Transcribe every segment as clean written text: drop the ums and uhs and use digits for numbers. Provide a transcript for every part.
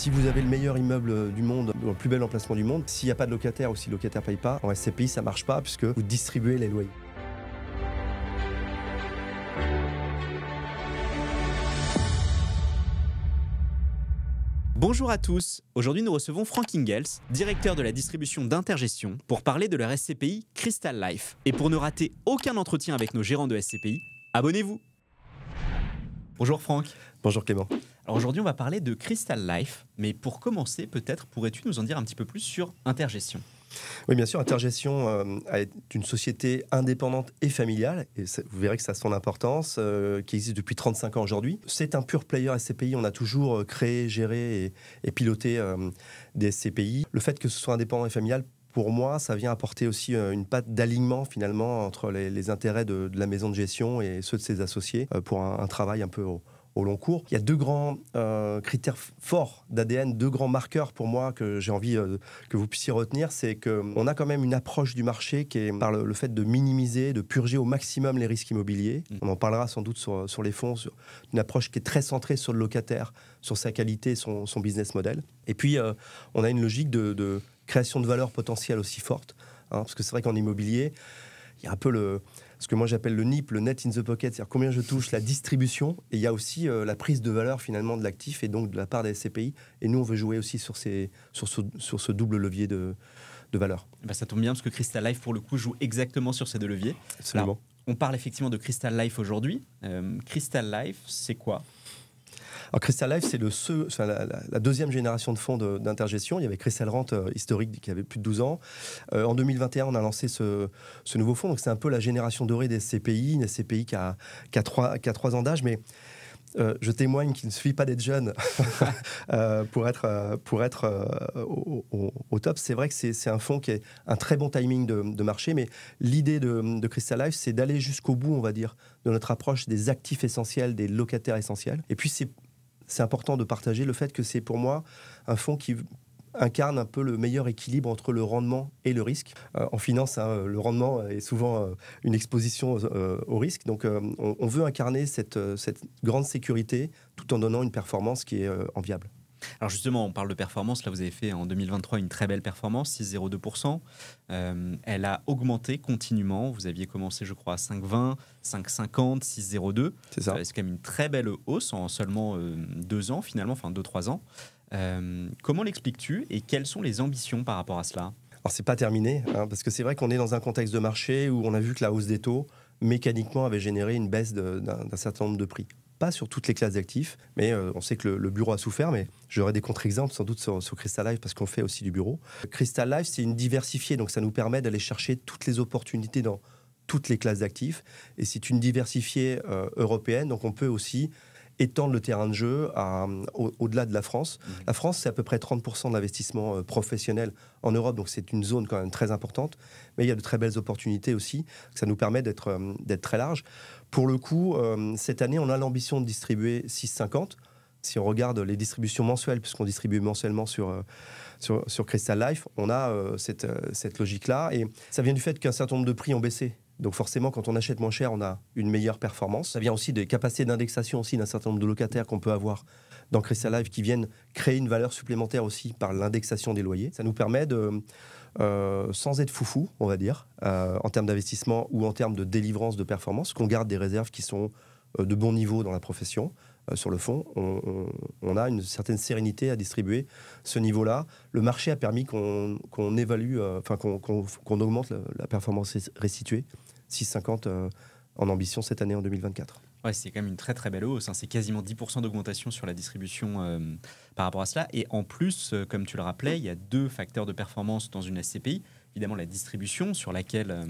Si vous avez le meilleur immeuble du monde, le plus bel emplacement du monde, s'il n'y a pas de locataire ou si le locataire ne paye pas, en SCPI, ça ne marche pas puisque vous distribuez les loyers. Bonjour à tous, aujourd'hui nous recevons Franck Ingels, directeur de la distribution d'Intergestion, pour parler de leur SCPI Crystal Life. Et pour ne rater aucun entretien avec nos gérants de SCPI, abonnez-vous. Bonjour Franck. Bonjour Clément. Alors aujourd'hui on va parler de Crystal Life, mais pour commencer peut-être pourrais-tu nous en dire un petit peu plus sur Intergestion ? Oui, bien sûr, Intergestion est une société indépendante et familiale, et vous verrez que ça a son importance, qui existe depuis 35 ans aujourd'hui. C'est un pur player SCPI, on a toujours créé, géré et piloté des SCPI. Le fait que ce soit indépendant et familial, pour moi, ça vient apporter aussi une patte d'alignement finalement entre les intérêts de la maison de gestion et ceux de ses associés pour un travail un peu au long cours. Il y a deux grands critères forts d'ADN, deux grands marqueurs pour moi que j'ai envie que vous puissiez retenir. C'est qu'on a quand même une approche du marché qui est par le fait de minimiser, de purger au maximum les risques immobiliers. On en parlera sans doute sur les fonds, sur une approche qui est très centrée sur le locataire, sur sa qualité, son business model. Et puis, on a une logique de création de valeur potentielle aussi forte. Parce que c'est vrai qu'en immobilier, il y a un peu ce que moi j'appelle le NIP, le net in the pocket, c'est-à-dire combien je touche, la distribution, et il y a aussi la prise de valeur finalement de l'actif et donc de la part des SCPI. Et nous, on veut jouer aussi sur ce double levier de valeur. Ben ça tombe bien parce que Crystal Life, pour le coup, joue exactement sur ces deux leviers. Absolument. Alors, on parle effectivement de Crystal Life aujourd'hui. Crystal Life, c'est quoi ? Alors Crystal Life, c'est la deuxième génération de fonds d'Intergestion. Il y avait Crystal Rent historique qui avait plus de 12 ans. En 2021, on a lancé ce nouveau fonds. Donc c'est un peu la génération dorée des SCPI, une SCPI qui a 3 ans d'âge. Mais je témoigne qu'il ne suffit pas d'être jeune pour être au top. C'est vrai que c'est un fonds qui a un très bon timing de marché. Mais l'idée de Crystal Life, c'est d'aller jusqu'au bout, on va dire, de notre approche des actifs essentiels, des locataires essentiels. Et puis c'est important de partager le fait que c'est pour moi un fonds qui incarne un peu le meilleur équilibre entre le rendement et le risque. En finance, le rendement est souvent une exposition au risque. Donc on veut incarner cette grande sécurité tout en donnant une performance qui est enviable. Alors justement, on parle de performance. Là, vous avez fait en 2023 une très belle performance, 6,02%. Elle a augmenté continuellement. Vous aviez commencé, je crois, à 5,20, 5,50, 6,02. C'est ça. C'est quand même une très belle hausse en seulement 2 ans, finalement, enfin 2-3 ans. Comment l'expliques-tu et quelles sont les ambitions par rapport à cela ? Alors, c'est pas terminé, parce que c'est vrai qu'on est dans un contexte de marché où on a vu que la hausse des taux, mécaniquement, avait généré une baisse d'un certain nombre de prix. Pas sur toutes les classes d'actifs, mais on sait que le bureau a souffert, mais j'aurai des contre-exemples sans doute sur Crystal Life parce qu'on fait aussi du bureau. Crystal Life, c'est une diversifiée, donc ça nous permet d'aller chercher toutes les opportunités dans toutes les classes d'actifs. Et c'est une diversifiée européenne, donc on peut aussi étendre le terrain de jeu au-delà de la France. La France, c'est à peu près 30% de l'investissement professionnel en Europe, donc c'est une zone quand même très importante. Mais il y a de très belles opportunités aussi. Ça nous permet d'être très large. Pour le coup, cette année, on a l'ambition de distribuer 6,50. Si on regarde les distributions mensuelles, puisqu'on distribue mensuellement sur Crystal Life, on a cette logique-là. Et ça vient du fait qu'un certain nombre de prix ont baissé. Donc forcément, quand on achète moins cher, on a une meilleure performance. Ça vient aussi des capacités d'indexation aussi d'un certain nombre de locataires qu'on peut avoir dans Crystal Life qui viennent créer une valeur supplémentaire aussi par l'indexation des loyers. Ça nous permet de, sans être foufou, on va dire, en termes d'investissement ou en termes de délivrance de performance, qu'on garde des réserves qui sont de bon niveau dans la profession. Sur le fond, on a une certaine sérénité à distribuer ce niveau-là. Le marché a permis qu'on évalue, qu'on augmente la performance restituée, 6,50 en ambition cette année en 2024. Ouais, c'est quand même une très très belle hausse. C'est quasiment 10% d'augmentation sur la distribution par rapport à cela. Et en plus, comme tu le rappelais, il y a 2 facteurs de performance dans une SCPI. Évidemment, la distribution sur laquelle...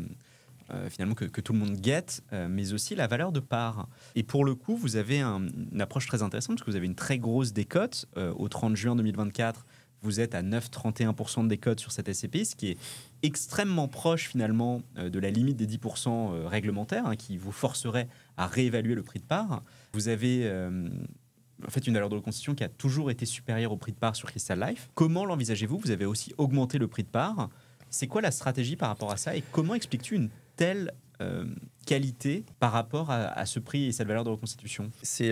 finalement que tout le monde guette, mais aussi la valeur de part. Et pour le coup, vous avez une approche très intéressante parce que vous avez une très grosse décote. Au 30 juin 2024, vous êtes à 9,31% de décote sur cette SCPI, ce qui est extrêmement proche finalement de la limite des 10% réglementaires qui vous forcerait à réévaluer le prix de part. Vous avez en fait une valeur de reconstitution qui a toujours été supérieure au prix de part sur Crystal Life. Comment l'envisagez-vous ? Vous avez aussi augmenté le prix de part. C'est quoi la stratégie par rapport à ça et comment expliques-tu une telle qualité par rapport à ce prix et cette valeur de reconstitution? C'est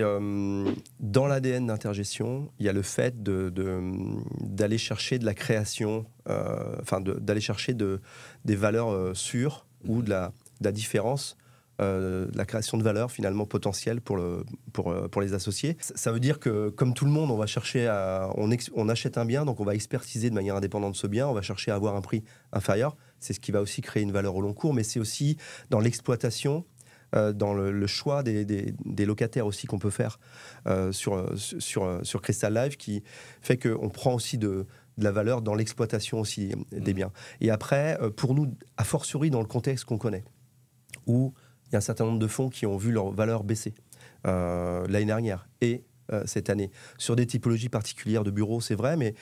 dans l'ADN d'Intergestion, il y a le fait d'aller chercher de la création, d'aller chercher des valeurs sûres ou de la différence, de la création de valeur finalement potentielle pour les associés. Ça veut dire que comme tout le monde, on va chercher on achète un bien, donc on va expertiser de manière indépendante ce bien, on va chercher à avoir un prix inférieur. C'est ce qui va aussi créer une valeur au long cours, mais c'est aussi dans l'exploitation, dans le choix des locataires aussi qu'on peut faire sur Crystal Life, qui fait qu'on prend aussi de la valeur dans l'exploitation aussi des biens. Et après, pour nous, a fortiori dans le contexte qu'on connaît, où il y a un certain nombre de fonds qui ont vu leur valeur baisser l'année dernière et cette année. Sur des typologies particulières de bureaux, c'est vrai, mais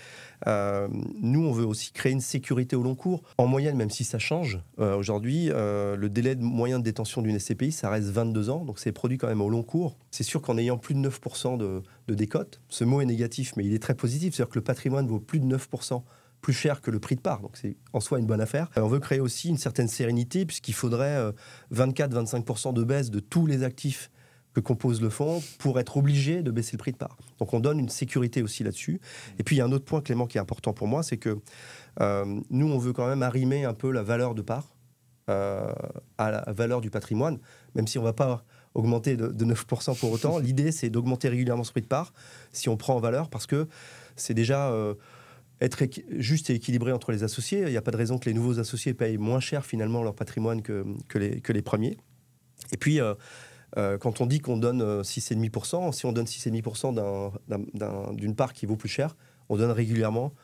nous, on veut aussi créer une sécurité au long cours. En moyenne, même si ça change, aujourd'hui, le délai moyen de détention d'une SCPI, ça reste 22 ans, donc c'est produit quand même au long cours. C'est sûr qu'en ayant plus de 9% de décote, ce mot est négatif, mais il est très positif, c'est-à-dire que le patrimoine vaut plus de 9% plus cher que le prix de part, donc c'est en soi une bonne affaire. On veut créer aussi une certaine sérénité, puisqu'il faudrait 24-25% de baisse de tous les actifs que compose le fonds pour être obligé de baisser le prix de part. Donc on donne une sécurité aussi là-dessus. Et puis il y a un autre point, Clément, qui est important pour moi, c'est que nous, on veut quand même arrimer un peu la valeur de part à la valeur du patrimoine, même si on ne va pas augmenter de 9% pour autant. L'idée, c'est d'augmenter régulièrement ce prix de part, si on prend en valeur, parce que c'est déjà... être juste et équilibré entre les associés. Il n'y a pas de raison que les nouveaux associés payent moins cher finalement leur patrimoine que les premiers. Et puis, quand on dit qu'on donne 6,5%, si on donne 6,5% d'une part qui vaut plus cher, on donne régulièrement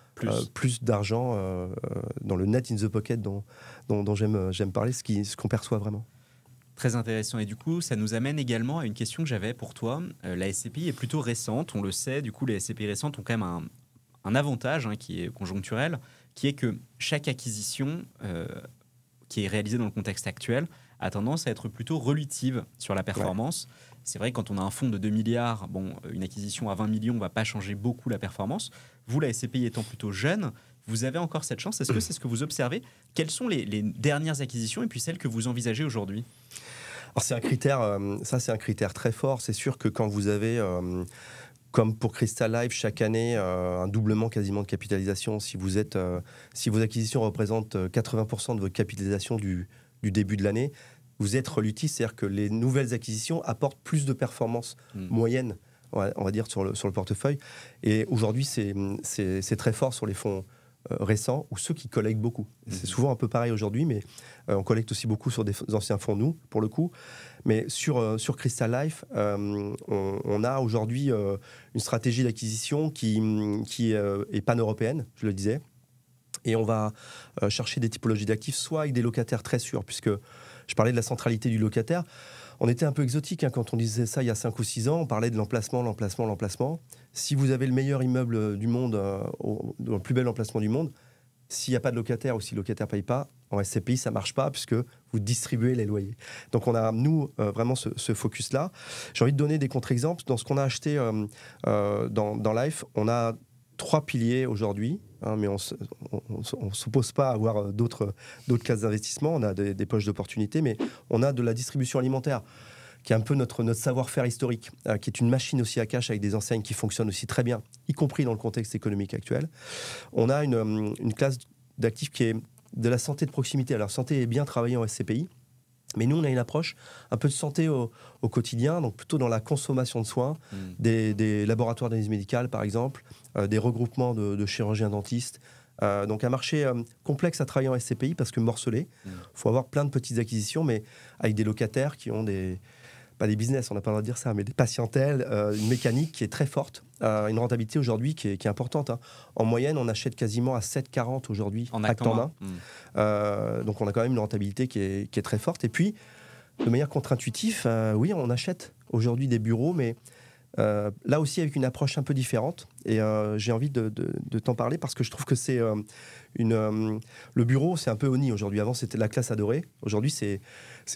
plus d'argent dans le net in the pocket dont j'aime parler, ce qu'on perçoit vraiment. Très intéressant. Et du coup, ça nous amène également à une question que j'avais pour toi. La SCPI est plutôt récente, on le sait. Du coup, les SCPI récentes ont quand même un avantage qui est conjoncturel, qui est que chaque acquisition qui est réalisée dans le contexte actuel a tendance à être plutôt relutive sur la performance. Ouais. C'est vrai que quand on a un fonds de 2 milliards, une acquisition à 20 millions ne va pas changer beaucoup la performance. Vous, la SCPI étant plutôt jeune, vous avez encore cette chance. Est-ce que c'est ce que vous observez? Quelles sont les dernières acquisitions et puis celles que vous envisagez aujourd'hui? Alors c'est un critère, c'est un critère très fort. C'est sûr que quand vous avez... comme pour Crystal Life, chaque année, un doublement quasiment de capitalisation. Si vos acquisitions représentent 80% de votre capitalisation du début de l'année, vous êtes relutif, c'est-à-dire que les nouvelles acquisitions apportent plus de performance moyenne, on va dire, sur le portefeuille. Et aujourd'hui, c'est très fort sur les fonds récents ou ceux qui collectent beaucoup. C'est souvent un peu pareil aujourd'hui, mais on collecte aussi beaucoup sur des anciens fonds, nous, pour le coup. Mais sur Crystal Life, on a aujourd'hui une stratégie d'acquisition qui est pan-européenne, je le disais. Et on va chercher des typologies d'actifs, soit avec des locataires très sûrs, puisque je parlais de la centralité du locataire. On était un peu exotique quand on disait ça il y a 5 ou 6 ans. On parlait de l'emplacement. Si vous avez le meilleur immeuble du monde, le plus bel emplacement du monde, s'il n'y a pas de locataire ou si le locataire ne paye pas, en SCPI, ça ne marche pas puisque vous distribuez les loyers. Donc on a, nous, vraiment ce focus-là. J'ai envie de donner des contre-exemples. Dans ce qu'on a acheté dans Life, on a 3 piliers aujourd'hui, mais on ne s'oppose pas à avoir d'autres classes d'investissement. On a des poches d'opportunités, mais on a de la distribution alimentaire, qui est un peu notre savoir-faire historique, qui est une machine aussi à cash avec des enseignes qui fonctionnent aussi très bien, y compris dans le contexte économique actuel. On a une classe d'actifs qui est de la santé de proximité. Alors, santé est bien travaillée en SCPI, mais nous, on a une approche un peu de santé au quotidien, donc plutôt dans la consommation de soins, des laboratoires d'analyse médicale, par exemple, des regroupements de chirurgiens-dentistes. Donc un marché complexe à travailler en SCPI parce que morcelé. Il faut avoir plein de petites acquisitions, mais avec des locataires qui ont pas des business, on n'a pas le droit de dire ça, mais des patientèles, une mécanique qui est très forte, une rentabilité aujourd'hui qui est importante. En moyenne, on achète quasiment à 7,40 aujourd'hui, acte en main. Donc on a quand même une rentabilité qui est très forte. Et puis, de manière contre-intuitive, oui, on achète aujourd'hui des bureaux, mais là aussi avec une approche un peu différente. Et j'ai envie de t'en parler parce que je trouve que c'est le bureau, c'est un peu honni aujourd'hui. Avant, c'était la classe adorée. Aujourd'hui, c'est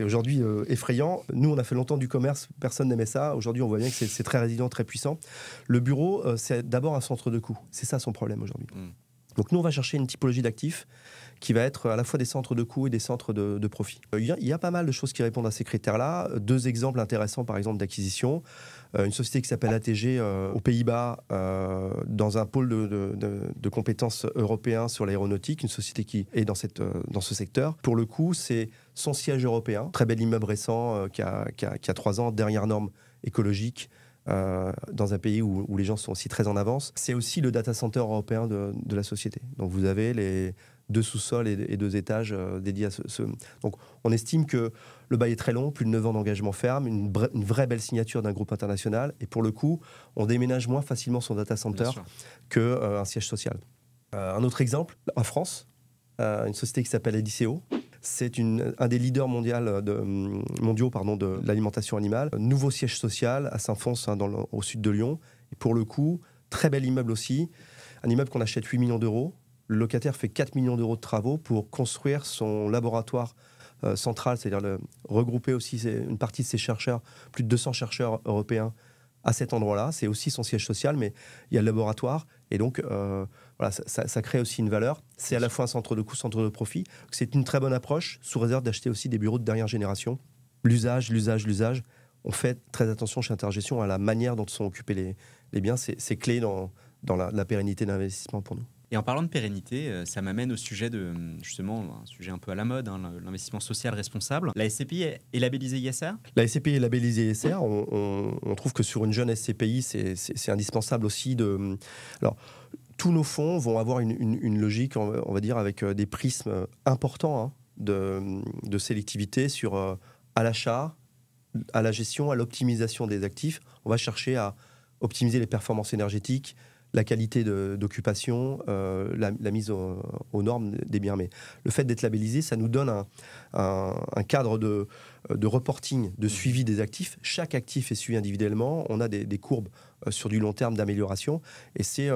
aujourd'hui effrayant. Nous, on a fait longtemps du commerce, personne n'aimait ça. Aujourd'hui, on voit bien que c'est très résilient, très puissant. Le bureau, c'est d'abord un centre de coût. C'est ça son problème aujourd'hui. Donc nous, on va chercher une typologie d'actifs qui va être à la fois des centres de coûts et des centres de profit. Il y a pas mal de choses qui répondent à ces critères-là. 2 exemples intéressants, par exemple, d'acquisition. Une société qui s'appelle ATG aux Pays-Bas, dans un pôle de compétences européens sur l'aéronautique, une société qui est dans ce secteur. Pour le coup, c'est son siège européen. Très bel immeuble récent qui a 3 ans, dernière norme écologique. Dans un pays où les gens sont aussi très en avance. C'est aussi le data center européen de la société. Donc vous avez les 2 sous-sols et 2 étages dédiés à ce... Donc on estime que le bail est très long, plus de 9 ans d'engagement ferme, une vraie belle signature d'un groupe international. Et pour le coup, on déménage moins facilement son data center qu'un siège social. Un autre exemple, en France, une société qui s'appelle Ediceo. C'est un des leaders mondiaux de l'alimentation animale. Nouveau siège social à Saint-Fons, au sud de Lyon. Et pour le coup, très bel immeuble aussi. Un immeuble qu'on achète 8 millions d'euros. Le locataire fait 4 millions d'euros de travaux pour construire son laboratoire central, c'est-à-dire regrouper aussi une partie de ses chercheurs, plus de 200 chercheurs européens à cet endroit-là. C'est aussi son siège social, mais il y a le laboratoire. Et donc, voilà, ça crée aussi une valeur. C'est à la fois un centre de coût, centre de profit. C'est une très bonne approche, sous réserve d'acheter aussi des bureaux de dernière génération. L'usage. On fait très attention chez Intergestion à la manière dont sont occupés les biens. C'est clé dans la pérennité d'investissement pour nous. Et en parlant de pérennité, ça m'amène au sujet justement, un sujet un peu à la mode, l'investissement social responsable. La SCPI est labellisée ISR ? La SCPI est labellisée ISR. On trouve que sur une jeune SCPI, c'est indispensable aussi de... Alors, tous nos fonds vont avoir une logique, on va dire, avec des prismes importants de sélectivité sur à l'achat, à la gestion, à l'optimisation des actifs. On va chercher à optimiser les performances énergétiques, la qualité d'occupation, la mise aux normes des biens. Mais le fait d'être labellisé, ça nous donne un cadre de reporting, de suivi des actifs. Chaque actif est suivi individuellement. On a des courbes sur du long terme d'amélioration. Et c'est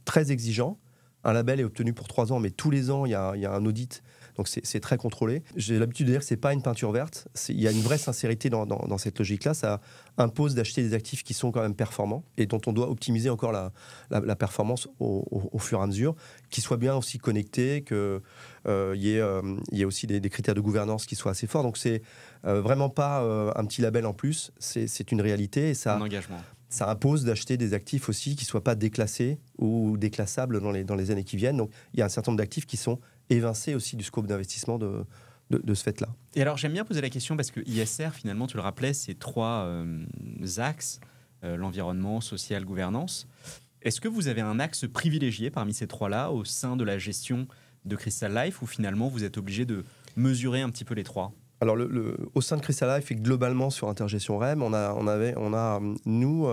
très exigeant. Un label est obtenu pour 3 ans, mais tous les ans, il y a un audit. Donc c'est très contrôlé. J'ai l'habitude de dire que ce n'est pas une peinture verte. Il y a une vraie sincérité dans cette logique-là. Ça impose d'acheter des actifs qui sont quand même performants et dont on doit optimiser encore la performance au fur et à mesure, qu'ils soient bien aussi connectés, qu'il y ait aussi des critères de gouvernance qui soient assez forts. Donc c'est vraiment pas un petit label en plus. C'est une réalité. Et ça, un engagement. Ça impose d'acheter des actifs aussi qui ne soient pas déclassés ou déclassables dans les années qui viennent. Donc il y a un certain nombre d'actifs qui sont évincé aussi du scope d'investissement de ce fait-là. Et alors, j'aime bien poser la question parce que ISR, finalement, tu le rappelais, c'est 3 axes, l'environnement, social, gouvernance. Est-ce que vous avez un axe privilégié parmi ces 3-là au sein de la gestion de Crystal Life ou finalement, vous êtes obligé de mesurer un petit peu les 3 ? Alors, au sein de Crystal Life et globalement sur Intergestion REM, on a nous,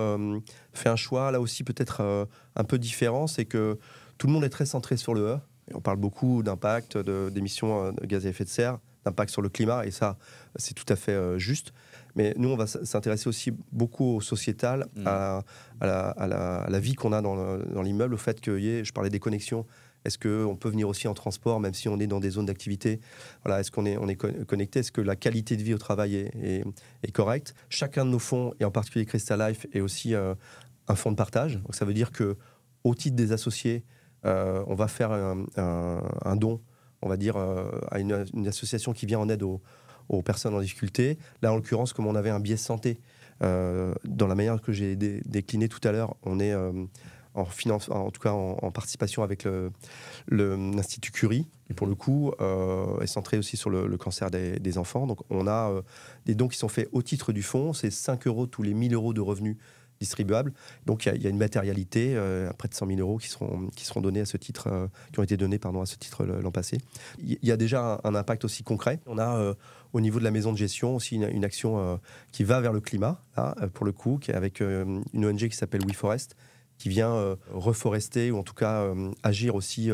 fait un choix, là aussi peut-être un peu différent, c'est que tout le monde est très centré sur le E. Et on parle beaucoup d'impact, d'émissions de gaz à effet de serre, d'impact sur le climat, et ça, c'est tout à fait juste. Mais nous, on va s'intéresser aussi beaucoup au sociétal, à la vie qu'on a dans l'immeuble, au fait que, je parlais des connexions, est-ce qu'on peut venir aussi en transport, même si on est dans des zones d'activité ? Voilà, est-ce qu'on est connecté ? Est-ce que la qualité de vie au travail est correcte ? Chacun de nos fonds, et en particulier Crystal Life, est aussi un fonds de partage. Donc ça veut dire qu'au titre des associés, on va faire un don, on va dire, à une association qui vient en aide aux personnes en difficulté. Là, en l'occurrence, comme on avait un biais santé, dans la manière que j'ai décliné tout à l'heure, on est en tout cas en participation avec l'Institut Curie, qui pour le coup est centré aussi sur le cancer des enfants. Donc on a des dons qui sont faits au titre du fonds, c'est 5 € tous les 1 000 € de revenus distribuables. Donc il y a une matérialité, près de 100 000 € qui seront donnés à ce titre, qui ont été donnés à ce titre l'an passé. Il y a déjà un impact aussi concret. On a au niveau de la maison de gestion aussi une action qui va vers le climat, là, pour le coup, qui est avec une ONG qui s'appelle WeForest, qui vient reforester ou en tout cas agir aussi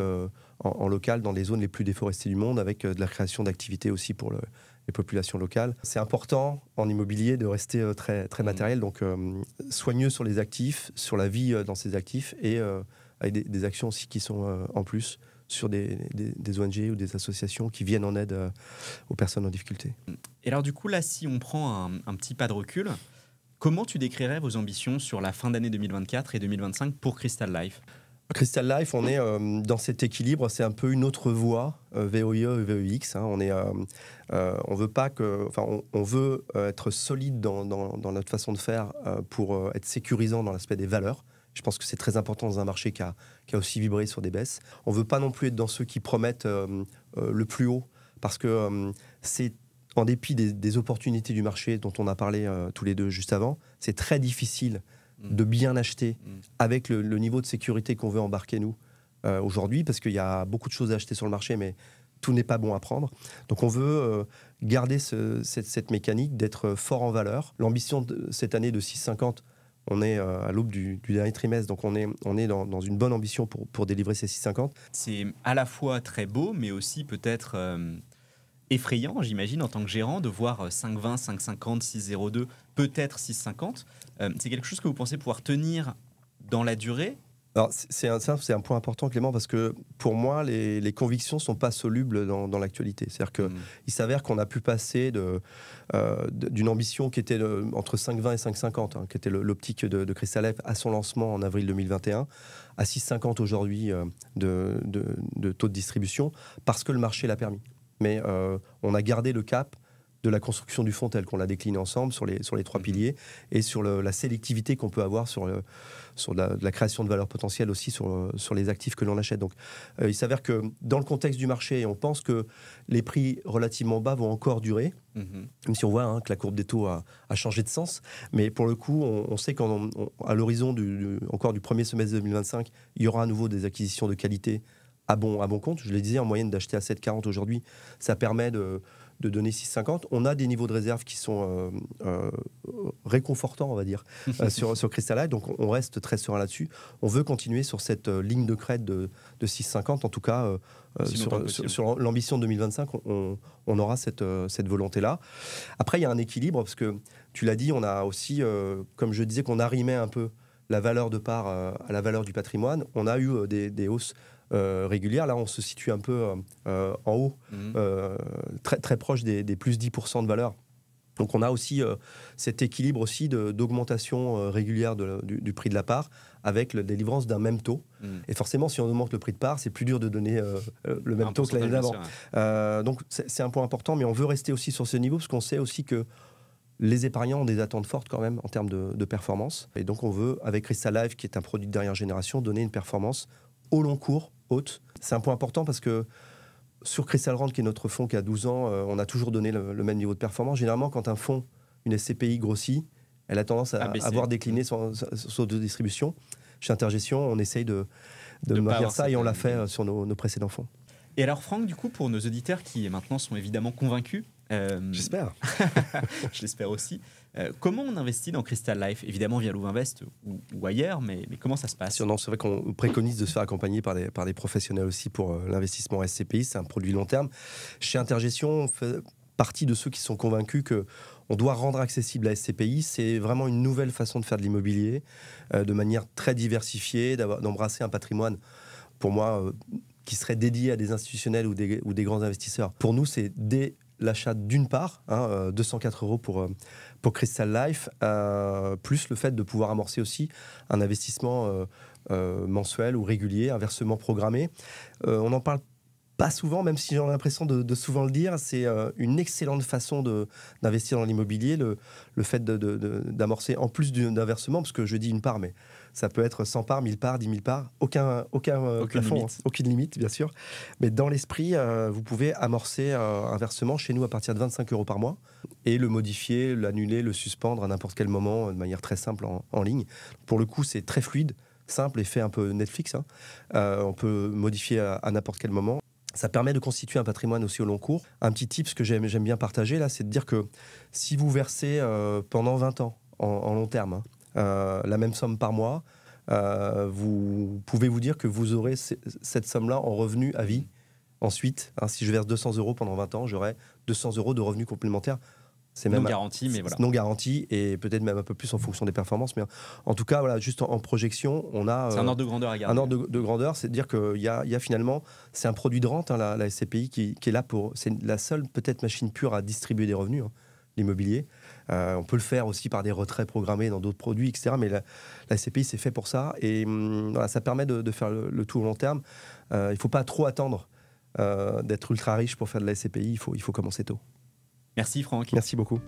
en local dans les zones les plus déforestées du monde, avec de la création d'activités aussi pour les populations locales. C'est important en immobilier de rester très, très matériel, donc soigneux sur les actifs, sur la vie dans ces actifs, et avec des actions aussi qui sont en plus sur des ONG ou des associations qui viennent en aide aux personnes en difficulté. Et alors du coup, là, si on prend un petit pas de recul, comment tu décrirais vos ambitions sur la fin d'année 2024 et 2025 pour Crystal Life ? Crystal Life, on est dans cet équilibre, c'est un peu une autre voie, VOIE et VEX. On veut pas on veut être solide dans notre façon de faire pour être sécurisant dans l'aspect des valeurs. Je pense que c'est très important dans un marché qui a aussi vibré sur des baisses. On veut pas non plus être dans ceux qui promettent le plus haut, parce que c'est en dépit des opportunités du marché dont on a parlé tous les deux juste avant, c'est très difficile de bien acheter avec le niveau de sécurité qu'on veut embarquer nous aujourd'hui, parce qu'il y a beaucoup de choses à acheter sur le marché, mais tout n'est pas bon à prendre. Donc on veut garder cette mécanique d'être fort en valeur. L'ambition de cette année de 6,50, on est à l'aube du dernier trimestre, donc on est dans une bonne ambition pour délivrer ces 6,50. C'est à la fois très beau, mais aussi peut-être effrayant, j'imagine, en tant que gérant, de voir 5,20, 5,50, 6,02, peut-être 6,50. C'est quelque chose que vous pensez pouvoir tenir dans la durée ? Alors, c'est un point important, Clément, parce que pour moi, les convictions ne sont pas solubles dans l'actualité. C'est-à-dire qu'il s'avère qu'on a pu passer d'une ambition qui était entre 5,20 et 5,50, qui était l'optique de Crystal Life à son lancement en avril 2021, à 6,50 aujourd'hui de taux de distribution, parce que le marché l'a permis. Mais on a gardé le cap de la construction du fonds tel qu'on l'a décliné ensemble sur les trois piliers, et sur la sélectivité qu'on peut avoir sur la création de valeur potentielle aussi sur les actifs que l'on achète. Donc il s'avère que dans le contexte du marché, on pense que les prix relativement bas vont encore durer, même si on voit que la courbe des taux a changé de sens. Mais pour le coup, on sait qu'à l'horizon encore du premier semestre 2025, il y aura à nouveau des acquisitions de qualité à bon compte. Je le disais, en moyenne d'acheter à 7,40 aujourd'hui, ça permet de donner 6,50. On a des niveaux de réserve qui sont réconfortants, on va dire, sur Crystal Life. Donc on reste très serein là-dessus. On veut continuer sur cette ligne de crête de 6,50. En tout cas, sur l'ambition 2025, on aura cette volonté-là. Après, il y a un équilibre, parce que tu l'as dit, on a aussi, comme je disais, qu'on arrimait un peu la valeur de part à la valeur du patrimoine. On a eu des hausses régulière. Là, on se situe un peu en haut, très, très proche des plus 10% de valeur. Donc, on a aussi cet équilibre aussi d'augmentation régulière du prix de la part, avec la délivrance d'un même taux. Et forcément, si on augmente le prix de part, c'est plus dur de donner le même taux que l'année d'avant. Donc, c'est un point important, mais on veut rester aussi sur ce niveau, parce qu'on sait aussi que les épargnants ont des attentes fortes quand même en termes de performance. Et donc, on veut, avec Crystal Life, qui est un produit de dernière génération, donner une performance au long cours, haute. C'est un point important, parce que sur Crystal Rand, qui est notre fonds qui a 12 ans, on a toujours donné le même niveau de performance. Généralement, quand un fonds, une SCPI grossit, elle a tendance à avoir décliné son taux de distribution. Chez Intergestion, on essaye de maintenir ça, et on l'a fait sur nos précédents fonds. Et alors, Franck, du coup, pour nos auditeurs qui maintenant sont évidemment convaincus, j'espère. Je l'espère aussi. Comment on investit dans Crystal Life ? Évidemment via Louvainvest ou ailleurs, mais comment ça se passe ? Non, c'est vrai qu'on préconise de se faire accompagner par des professionnels aussi pour l'investissement en SCPI. C'est un produit long terme. Chez Intergestion, on fait partie de ceux qui sont convaincus qu'on doit rendre accessible la SCPI. C'est vraiment une nouvelle façon de faire de l'immobilier, de manière très diversifiée, d'embrasser un patrimoine, pour moi, qui serait dédié à des institutionnels ou des grands investisseurs. Pour nous, c'est l'achat d'une part, 204 € pour Crystal Life, plus le fait de pouvoir amorcer aussi un investissement mensuel ou régulier, un versement programmé. On n'en parle pas souvent, même si j'ai l'impression de souvent le dire. C'est une excellente façon d'investir dans l'immobilier, le fait d'amorcer en plus d'un versement, parce que je dis une part, mais ça peut être 100 parts, 1000 parts, 10 000 parts, aucun plafond, limite. Aucune limite, bien sûr. Mais dans l'esprit, vous pouvez amorcer un versement chez nous à partir de 25 € par mois, et le modifier, l'annuler, le suspendre à n'importe quel moment, de manière très simple en ligne. Pour le coup, c'est très fluide, simple, et fait un peu Netflix. On peut modifier à n'importe quel moment. Ça permet de constituer un patrimoine aussi au long cours. Un petit tip que j'aime bien partager, là, c'est de dire que si vous versez pendant 20 ans, en long terme, la même somme par mois, vous pouvez vous dire que vous aurez cette somme-là en revenu à vie. Ensuite, si je verse 200 € pendant 20 ans, j'aurai 200 € de revenus complémentaires. C'est non garanti, mais voilà. Non garanti, et peut-être même un peu plus en fonction des performances. Mais en tout cas, voilà, juste en projection, on a... C'est un ordre de grandeur à garder. Un ordre de grandeur, c'est de dire qu'il y a finalement... C'est un produit de rente, la SCPI, qui est là pour... C'est la seule, peut-être, machine pure à distribuer des revenus, l'immobilier. On peut le faire aussi par des retraits programmés dans d'autres produits, etc. Mais la SCPI, c'est fait pour ça. Et voilà, ça permet de faire le tout au long terme. Il ne faut pas trop attendre d'être ultra riche pour faire de la SCPI. Il faut commencer tôt. Merci Franck. Merci beaucoup.